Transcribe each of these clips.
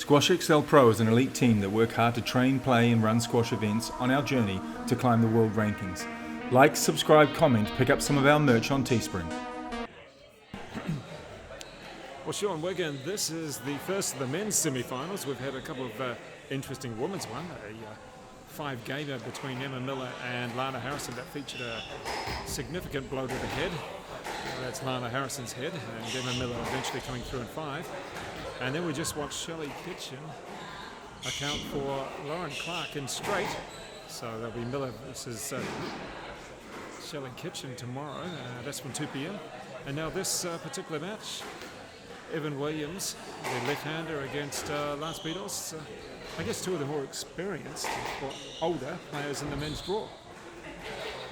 Squash XL Pro is an elite team that work hard to train, play and run squash events on our journey to climb the world rankings. Like, subscribe, comment, pick up some of our merch on Teespring. Well, Sean Wiggin, this is the first of the men's semi-finals. We've had a couple of interesting women's one, a 5-gamer between Emma Miller and Lana Harrison that featured a significant blow to the head. That's Lana Harrison's head, and Emma Miller eventually coming through in 5. And then we just watched Shelley Kitchen account for Lauren Clark in straight. So there'll be Miller versus Shelley Kitchen tomorrow. That's from 2 p.m. And now this particular match, Evan Williams, the left-hander against Lance Beddoes. I guess two of the more experienced or older players in the men's draw.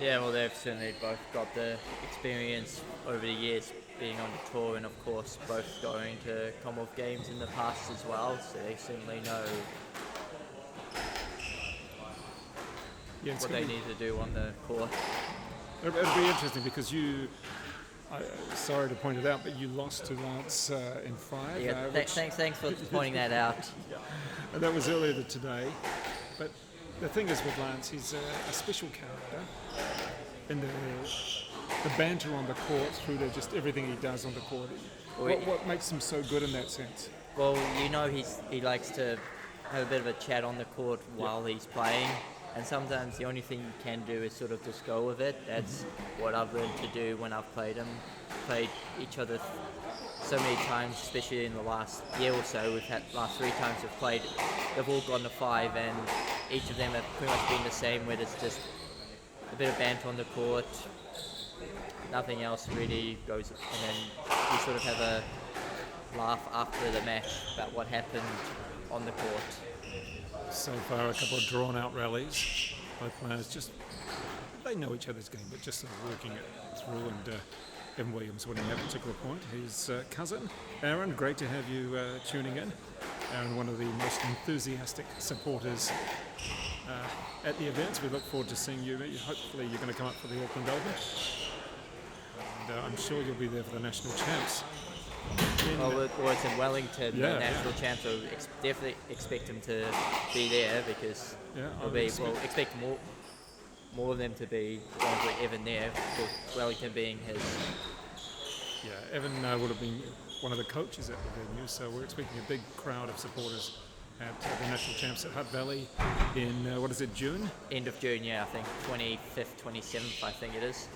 Yeah, well, they've certainly both got the experience over the years being on the tour, and of course both going to Commonwealth Games in the past as well, so they certainly know what they need to do on the court. It'll be interesting because sorry to point it out, but you lost to Lance in 5. Yeah, thanks for pointing that out. And that was earlier today. But the thing is with Lance, he's a special character in the banter on the court through to just everything he does on the court. What makes him so good in that sense? Well, you know, he likes to have a bit of a chat on the court while he's playing, and sometimes the only thing you can do is sort of just go with it. That's what I've learned to do when I've played each other so many times, especially in the last year or so. We've had last 3 times we've played, they've all gone to 5, and each of them have pretty much been the same, where it's just a bit of banter on the court, nothing else really goes, and then we sort of have a laugh after the match about what happened on the court. So far, a couple of drawn-out rallies. Both players they know each other's game, but just sort of working it through. And Evan Williams winning that particular point. His cousin, Aaron, great to have you tuning in. Aaron, one of the most enthusiastic supporters at the events. We look forward to seeing you. Hopefully, you're going to come up for the Auckland Open. And I'm sure you'll be there for the national champs. It's in Wellington, the national champs, so definitely expect him to be there, because expect more of them to be with Evan there, with Wellington being his. Yeah, Evan would have been one of the coaches at the venue, so we're expecting a big crowd of supporters at the national champs at Hutt Valley in, June? End of June, yeah, I think 25th, 27th, I think it is.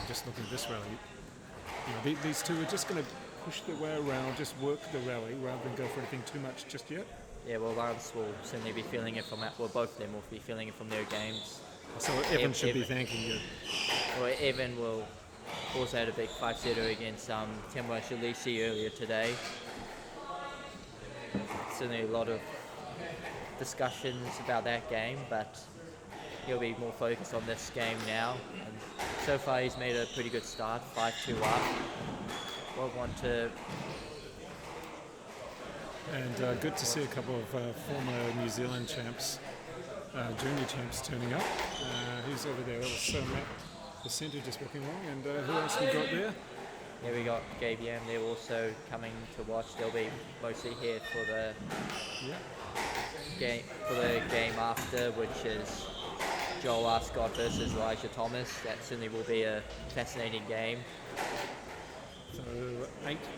Just looking at this rally, these two are just going to push their way around, just work the rally rather than go for anything too much just yet. Yeah, well, Lance will certainly be feeling it both of them will be feeling it from their games. So Evan should be thanking you. Well, Evan will also had a big 5-setter against Temwa Shalisi earlier today. Certainly a lot of discussions about that game, but he'll be more focused on this game now. And so far he's made a pretty good start, 5-2 up. And good to see a couple of former New Zealand champs, junior champs turning up. Who's over there? That was Matt, the centre, just walking along. And who else we got there? Yeah, we got Gabe Yam. They're also coming to watch. They'll be mostly here for the game after, which is Joel Ascott versus Elijah Thomas. That certainly will be a fascinating game. So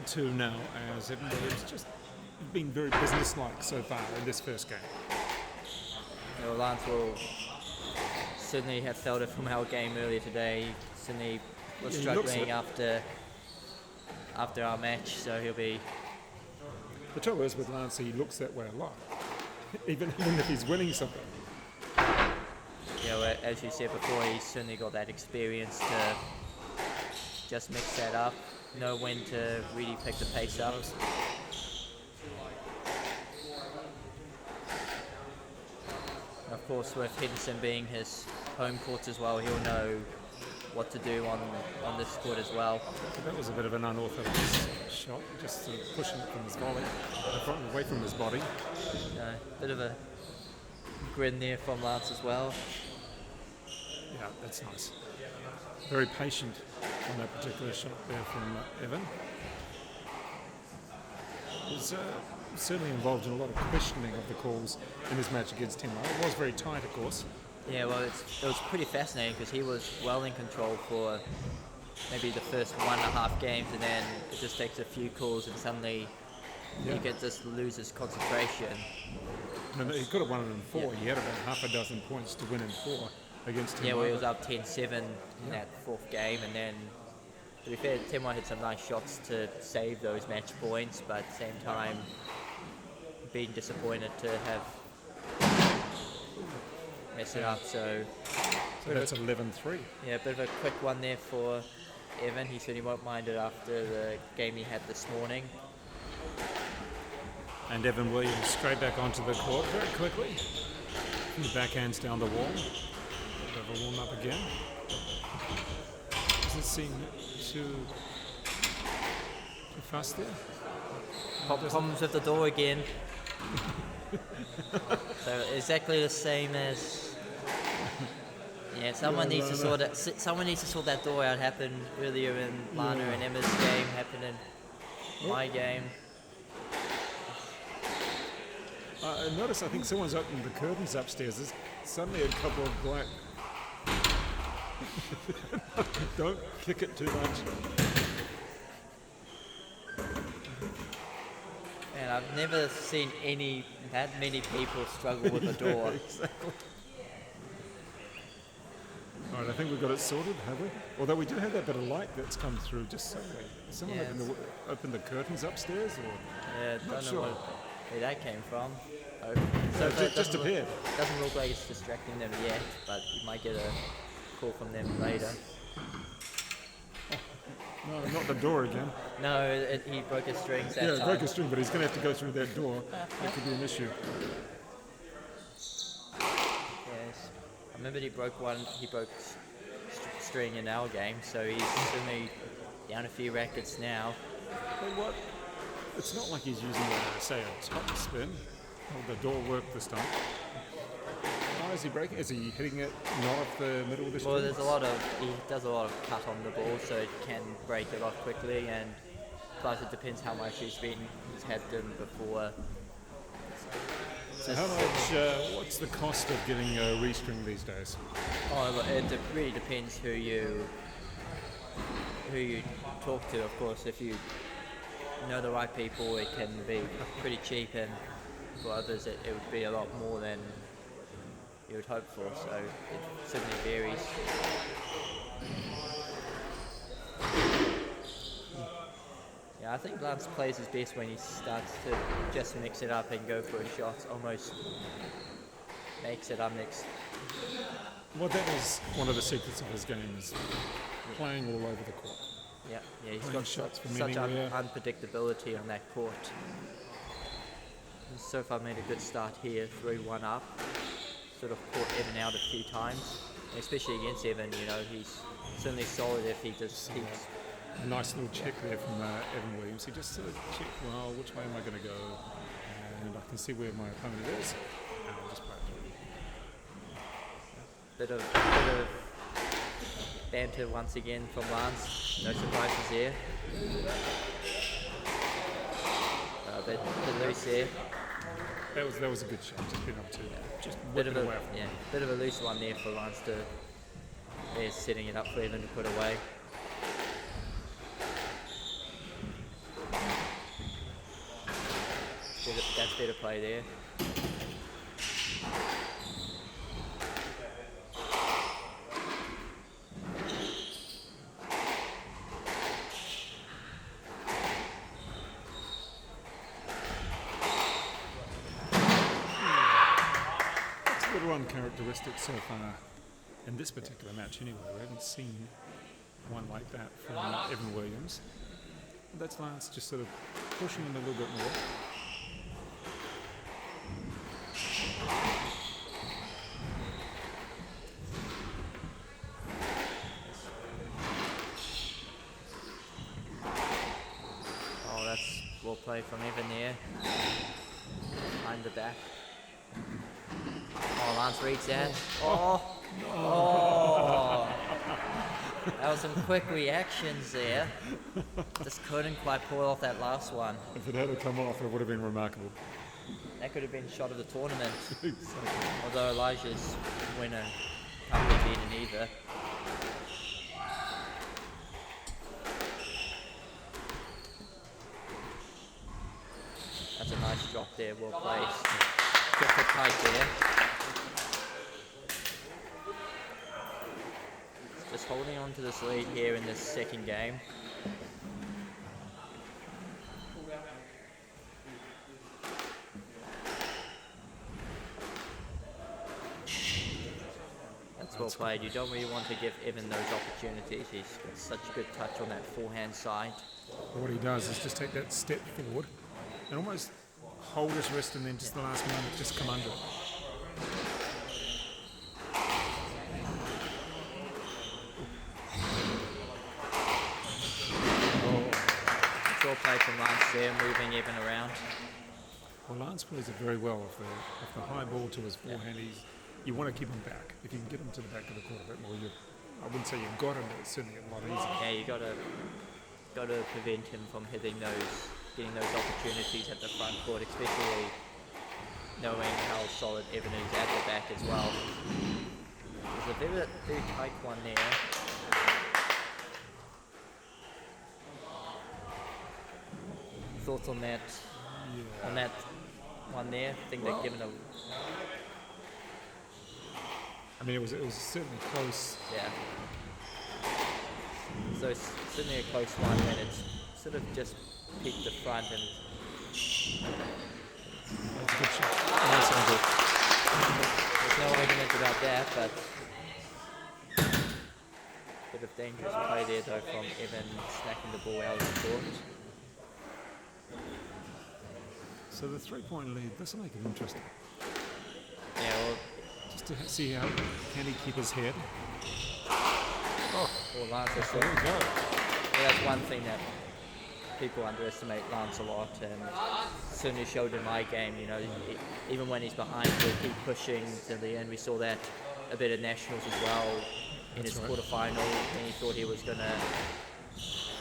8-2 now, as Evan Williams just been very businesslike so far in this first game. Well, Lance will certainly have felt it from our game earlier today. Certainly was struggling after our match, so he'll be. The trouble is with Lance, he looks that way a lot, even if he's winning something. Yeah, well, as you said before, he's certainly got that experience to just mix that up, know when to really pick the pace up. Of course, with Henderson being his home court as well, he'll know what to do on this court as well. That was a bit of an unorthodox shot, just sort of pushing it from his volley, away from his body. Bit of a grin there from Lance as well. Yeah, that's nice. Very patient on that particular shot there from Evan. There's certainly involved in a lot of questioning of the calls in his match against Tenma. It was very tight, of course. Yeah, well, it was pretty fascinating because he was well in control for maybe the first 1.5 games, and then it just takes a few calls and suddenly he just loses concentration. No, he could have won it in 4. Yeah. He had about half a dozen points to win in 4 against Tenma. Yeah, well, he was up 10-7 in that 4th game, and then, to be fair, Tenma had some nice shots to save those match points, but at the same time, being disappointed to have messed it up. So that's 11-3. Yeah, a bit of a quick one there for Evan. He said he won't mind it after the game he had this morning. And Evan Williams straight back onto the court very quickly. The backhands down the wall. Bit of a warm up again. Doesn't seem too fast there. Problems with the door again. So exactly the same as. Yeah, someone needs to sort it. Someone needs to sort that door out. Happened earlier in Lana and Emma's game. Happened in my game. I notice. I think someone's opened the curtains upstairs. There's suddenly a couple of black. Don't kick it too much. And I've never seen that many people struggle with a door. Exactly. All right, I think we've got it sorted, have we? Although we do have that bit of light that's come through just suddenly. Someone opened the curtains upstairs, or Yeah, not don't sure. know where that came from. So It just appeared. Doesn't look like it's distracting them yet, but you might get a call from them later. No, not the door again. No, he broke his strings that Yeah, time. broke a string, but he's going to have to go through that door. That could be an issue. Yes. I remember he broke string in our game, so he's certainly down a few rackets now. But what? It's not like he's using, say, a top spin. Or the door worked this time. Why is he breaking? Is he hitting it not off the middle of the string? Well, he does a lot of cut on the ball, so it can break it off quickly, and plus it depends how much he's had them before. So how much? What's the cost of getting a restring these days? Oh, it really depends who you talk to. Of course, if you know the right people, it can be pretty cheap, and for others, it would be a lot more than you would hope for. So it certainly varies. Yeah, I think Lance plays his best when he starts to just mix it up and go for his shots, almost makes it unmixed. Well, that was one of the secrets of his game, is playing all over the court. Yeah, he's Playing got shots from such anywhere. unpredictability on that court. He's so far made a good start here, 3-1 up. Sort of caught Evan out a few times, especially against Evan. He's certainly solid if he just keeps. A nice little check there from Evan Williams. He just sort of checked, well, which way am I going to go? And I can see where my opponent is. And I'll just play it through. Bit of banter once again from Lance. No surprises there. A bit loose there. That was a good shot. Just been up to just whip it away. Bit of a loose one there for Lance to. They're setting it up for Evan to put away. That's better play there. It's a little uncharacteristic so far in this particular match anyway. We haven't seen one like that from Evan Williams. That's Lance just sort of pushing him a little bit more. Oh, that's well played from Evan there. Behind the back. Oh, Lance reads that. Oh. That was some quick reactions there. Just couldn't quite pull off that last one. If it had come off, it would have been remarkable. That could have been shot of the tournament. Exactly. Although Elijah's winner can't be beaten either. That's a nice drop there, well placed. Kept it tight there. Just holding on to this lead here in this second game. That's well played. You don't really want to give Evan those opportunities. He's got such a good touch on that forehand side. But what he does is just take that step forward and almost hold his wrist, and then just the last moment just come under it. It's all played from Lance there, moving Evan around. Well, Lance plays it very well. If the high ball to his forehand, you want to keep him back. If you can get him to the back of the court a bit more, I wouldn't say you've got him, but it's certainly a lot easier. Yeah, you got to prevent him from getting those opportunities at the front court, especially knowing how solid Evan is at the back as well. There's a very tight one there. Thoughts on that? Yeah. On that one there? I think they've given a. I mean, it was certainly close. Yeah. So it's certainly a close one, and it's sort of just peaked the front and. That's a good shot. Nice angle. There's no argument about that, but bit of dangerous play there though from Evan snacking the ball out of the court. So the 3-point lead, this will make it interesting. Yeah, well, Just to see how can he keep his head. Lance is There we go. yeah, that's one thing that people underestimate Lance a lot, and certainly showed in my game. You know, even when he's behind, he'll keep pushing to the end. We saw that a bit at Nationals as well in his quarterfinal, and he thought he was going to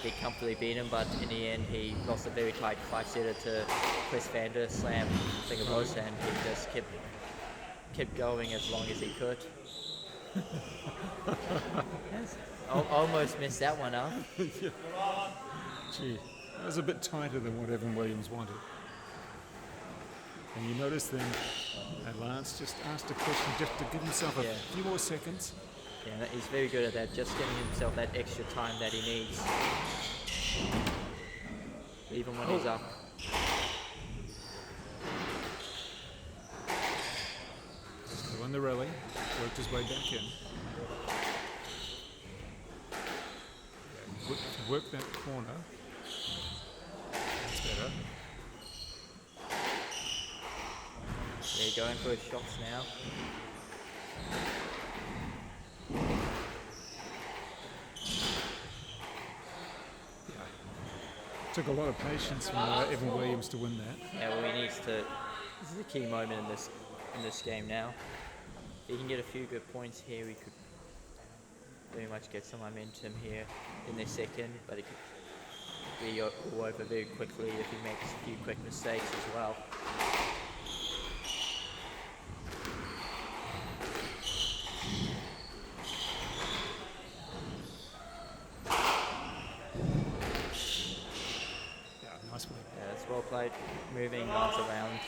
get comfortably beaten, but in the end he lost a very tight 5-setter to Chris Vander Slam, I think it was, and he just kept going as long as he could. Almost missed that one up. Yeah. Gee, that was a bit tighter than what Evan Williams wanted. And you notice then that Lance just asked a question just to give himself a few more seconds. Yeah, he's very good at that, just giving himself that extra time that he needs. Even when he's up. Still in the rally, worked his way back in. Work that corner. That's better. Yeah, going for his shots now. Took a lot of patience from Evan Williams to win that. Yeah, well, he needs to. This is a key moment in this game now. If he can get a few good points here, we could very much get some momentum here in this second, but it could be all over very quickly if he makes a few quick mistakes as well. Yeah, nice play. Yeah, it's well played, moving Lance around.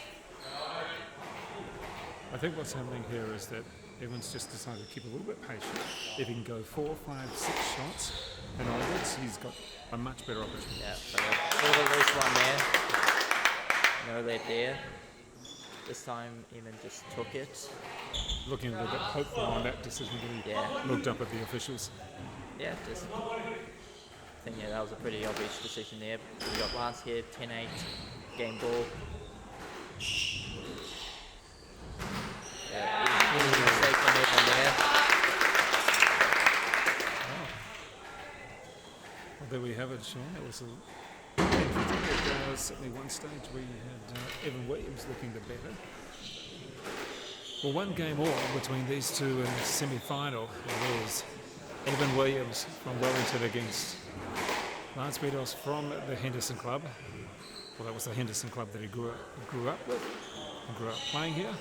I think what's happening here is that Evan's just decided to keep a little bit patient. If he can go 4, 5, 6 shots and onwards, he's got a much better opportunity. Yeah, so a little bit loose one there. No lead there. This time Evan just took it. Looking a little bit hopeful on that decision when he Yeah. looked up at the officials. Yeah, just I think that was a pretty obvious decision there. We got Lance here, 10-8, game ball. Yeah, easy mistake from Evan there. Well, there we have it, Sean. It was interesting. Certainly one stage we had Evan Williams looking the better. Well, one game all between these two in the semi-final. It is Evan Williams from Wellington against Lance Beddoes from the Henderson club. Well, that was the Henderson club that he grew up with and grew up playing here.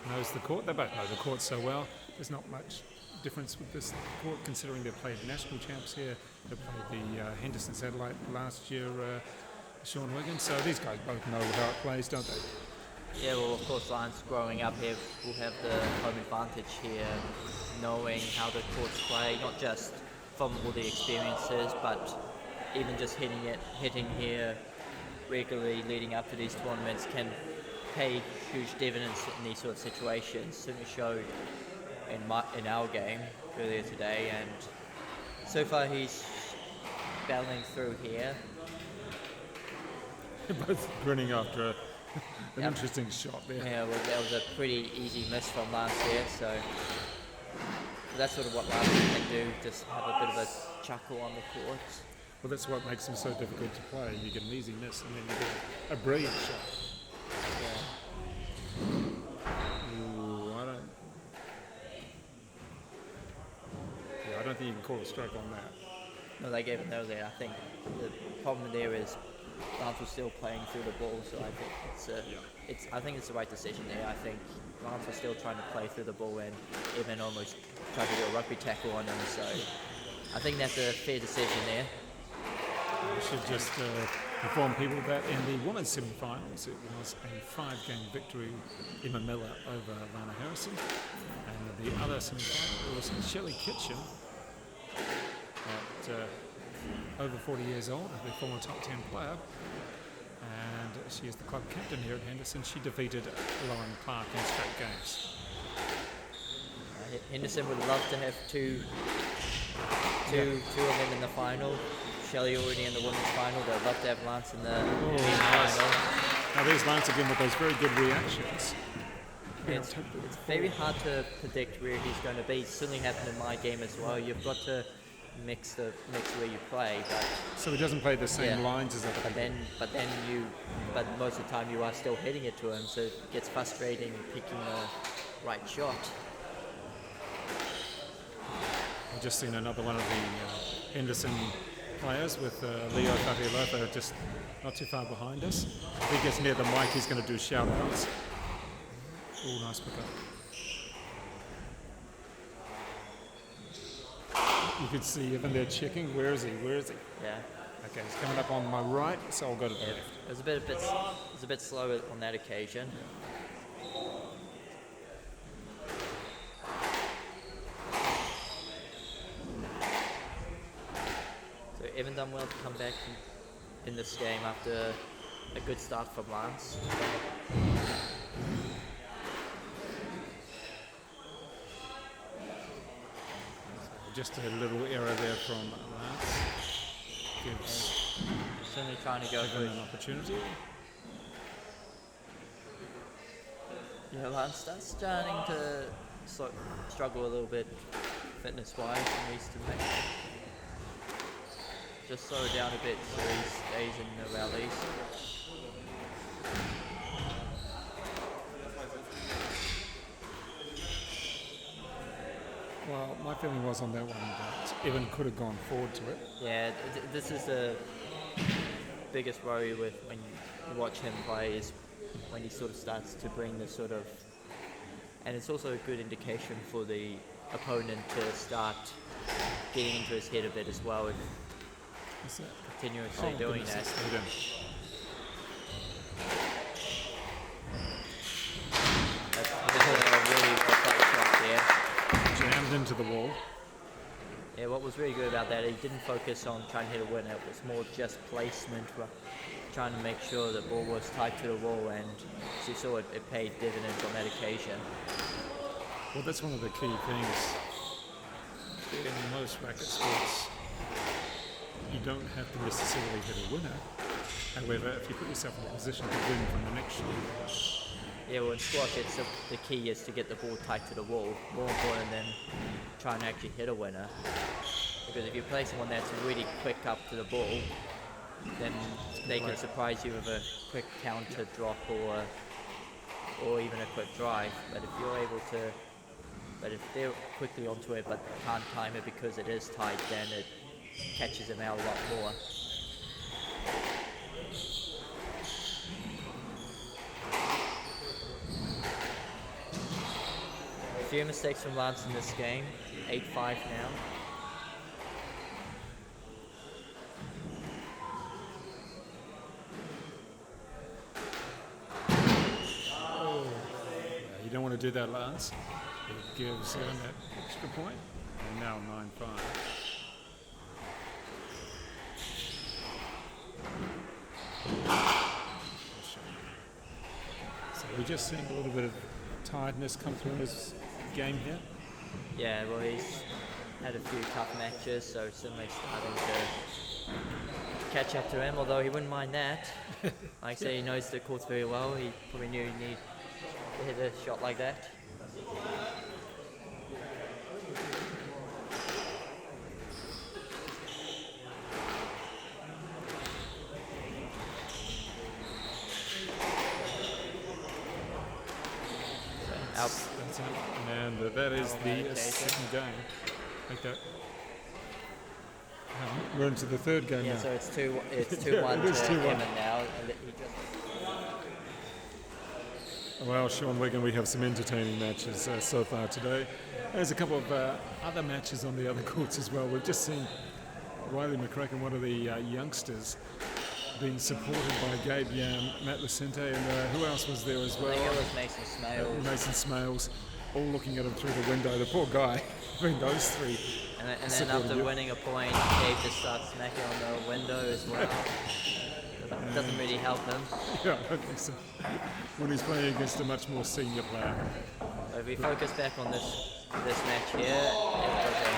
Knows the court. They both know the court so well. There's not much difference with this court considering they played national champs here. They played the Henderson Satellite last year, Sean Wiggin. So these guys both know how it plays, don't they? Yeah, well, of course, Lance growing up here will have the home advantage here, knowing how the courts play, not just from all the experiences, but even just hitting here regularly leading up to these tournaments can pay huge dividends in these sort of situations. Certainly showed in our game earlier today, and so far he's battling through here. Both grinning after an interesting shot there. Yeah, well, that was a pretty easy miss from Lance there, so that's sort of what Lance can do, just have a bit of a chuckle on the courts. Well, that's what makes them so difficult to play. You get an easy miss and then you get a brilliant shot. Yeah. Ooh, I don't think you can call a stroke on that. No, they gave it no there. I think the problem there is Lance was still playing through the ball, so I think I think it's the right decision there. I think Lance was still trying to play through the ball and Evan almost tried to do a rugby tackle on him, so I think that's a fair decision there. We should just inform people that in the women's semi-finals it was a 5-game victory, Emma Miller over Lana Harrison, and the other semi-final was Shelley Kitchen at over 40 years old, the former top 10 player, and she is the club captain here at Henderson. She defeated Lauren Clark in straight games. Henderson would love to have two of them in the final. Shelley already in the women's final. They'd love to have Lance in the men's final. Now there's Lance again with those very good reactions. It's very hard to predict where he's going to be. It certainly happened in my game as well. You've got to mix where you play, but so he doesn't play the same lines as other people. But most of the time you are still hitting it to him, so it gets frustrating picking the right shot. I've just seen another one of the Henderson players with Leo Fatialofa just not too far behind us. If he gets near the mic, he's going to do shout-outs. Oh, nice pickup. You could see even there checking. Where is he? Yeah. Okay, he's coming up on my right, so I'll go to the left. It was a bit slow on that occasion. So Evan done well to come back in this game after a good start from Lance. Just a little error there from Lance. Gives certainly trying to go for an opportunity. Yeah, Lance starting to struggle a little bit fitness-wise and needs to just slow it down a bit so he stays in the rallies. Well, my feeling was on that one that Evan could have gone forward to it. Yeah, this is the biggest worry with when you watch him play is when he sort of starts to bring this sort of, and it's also a good indication for the opponent to start getting into his head a bit as well and continuously doing that. That's a really good shot there. Jammed into the wall. Yeah, what was really good about that, he didn't focus on trying to hit a winner. It was more just placement, trying to make sure the ball was tight to the wall, and as you saw, it paid dividends on that occasion. Well, that's one of the key things in most racket sports. You don't have to necessarily hit a winner. However, if you put yourself in a position to win from the next shot. Yeah, well, in squash, the key is to get the ball tight to the wall, more important than trying to actually hit a winner. Because if you play someone that's really quick up to the ball, then they can surprise you with a quick counter drop or even a quick drive. But if you're able to But if they're quickly onto it but can't time it because it is tight, then it catches them out a lot more. A few mistakes from Lance in this game, 8-5 now. You don't want to do that, Lance. It gives him that extra point. And now 9-5. So we're just seeing a little bit of tiredness come through in his game here. Yeah, well, he's had a few tough matches, so suddenly starting to catch up to him, although he wouldn't mind that. Like I say, he knows the courts very well. He probably knew he'd need to hit a shot like that. That's it. And that is the second game. Like that. We're into the third game Yeah, now. so it's 2-1 it is to 2-1. Evan now. And he just Well, Sean Wigan, we have some entertaining matches so far today. There's a couple of other matches on the other courts as well. We've just seen Riley McCracken, one of the youngsters, being supported by Gabe Yam, Matt Lucente, and who else was there as well? I think it was Mason Smales. Mason Smales, all looking at him through the window. The poor guy, between those three. And then supporting after you. winning a point, Gabe just starts smacking on the window as well. Doesn't really help him. Yeah, I don't think so. When he's playing against a much more senior player. But if we focus back on this match here, it was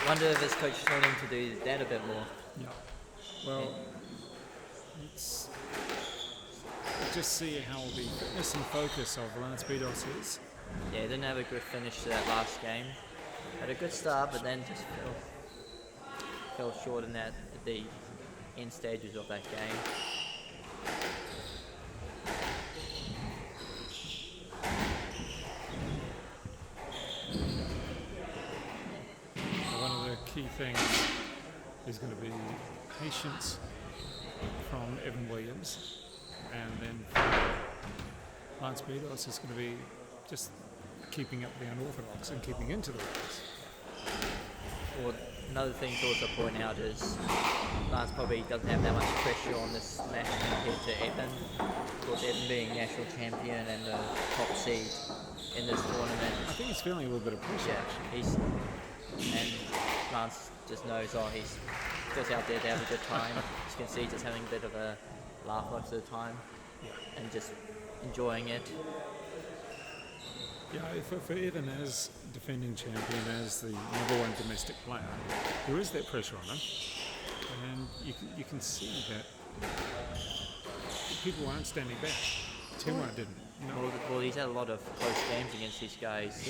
wonder if his coach told him to do that a bit more. Yeah. Well, let's just see how the fitness and focus of Lance BEDDOES is. Yeah, he didn't have a good finish to that last game. Had a good start, but then just fell short in that at the end stages of that game. One of the key things is going to be patience from Evan Williams, and then for Lance BEDDOES is going to be just keeping up the unorthodox and keeping into the race. Well, another thing to also point out is Lance probably doesn't have that much pressure on this match compared to Evan. Of course, Evan being national champion and the top seed in this tournament. I think he's feeling a little bit of pressure. Yeah, and Lance just knows, he's just out there to have a good time. As you can see, just having a bit of a laugh most of the time and just enjoying it. Yeah, for Evan as defending champion, as the number one domestic player, there is that pressure on him, and you can see that people aren't standing back. Timur didn't. No. Well, he's had a lot of close games against these guys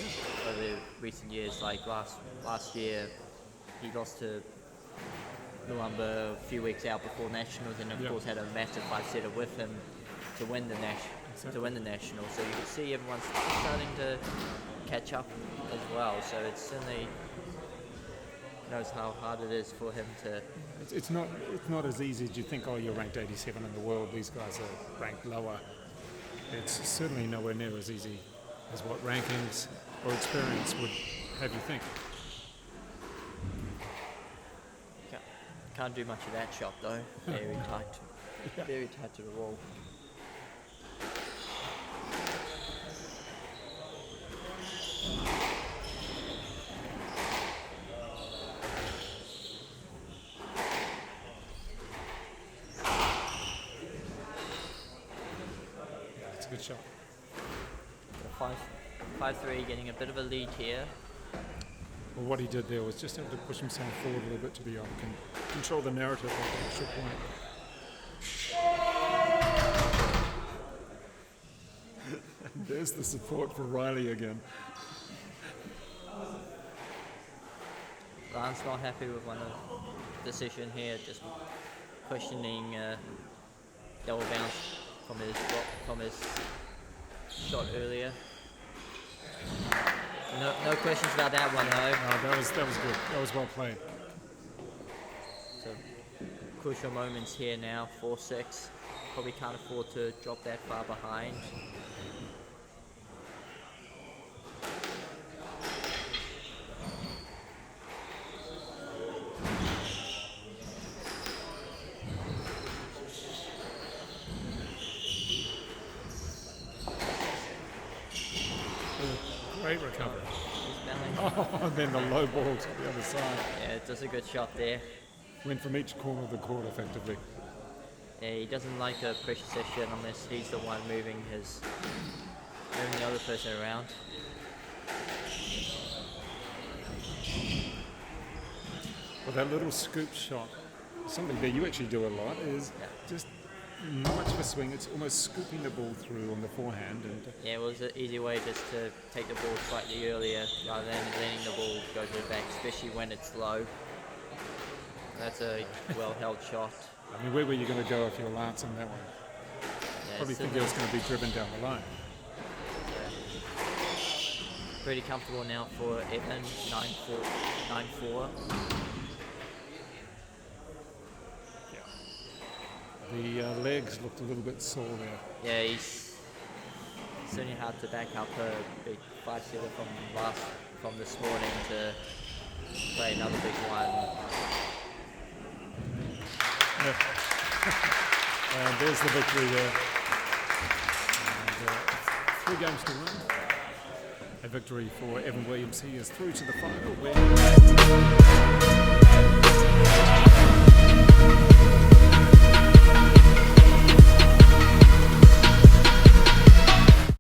over recent years. Like last year, he lost to Luamba a few weeks out before nationals, and of course had a massive 5-setter with him to win the national. So you can see everyone's starting to catch up as well. So it's certainly knows how hard it is for him to. It's not as easy as you think. Oh, you're ranked 87 in the world. These guys are ranked lower. It's certainly nowhere near as easy as what rankings or experience would have you think. Can't do much of that shot though. Very tight. Very tight to the wall. It's a good shot. 5-3, getting a bit of a lead here. Well, what he did there was just have to push himself forward a little bit to be able to control the narrative of the extra point. There's the support for Riley again. Lance not happy with one decision here, just questioning double bounce from his shot earlier. No questions about that one, though. No, that was good. That was well played. So, crucial moments here now, 4-6. Probably can't afford to drop that far behind. Great recovery. He's belling. Oh, and then the low ball to the other side. Yeah, it does a good shot there. Went from each corner of the court effectively. Yeah, he doesn't like a pressure session unless he's the one moving the other person around. Well, that little scoop shot, something that you actually do a lot, is just not much of a swing. It's almost scooping the ball through on the forehand. And Yeah, it was an easy way just to take the ball slightly earlier rather than letting the ball go to the back, especially when it's low. That's a well-held shot. I mean, where were you going to go if you were Lance on that one? Yeah, Probably think it was going to be driven down the line. Pretty comfortable now for Evan, 9-4. The legs looked a little bit sore there. Yeah, he's certainly hard to back up a big 5-seater from this morning to play another big one. And there's the victory there. And, 3 games to win. A victory for Evan Williams. He is through to the final.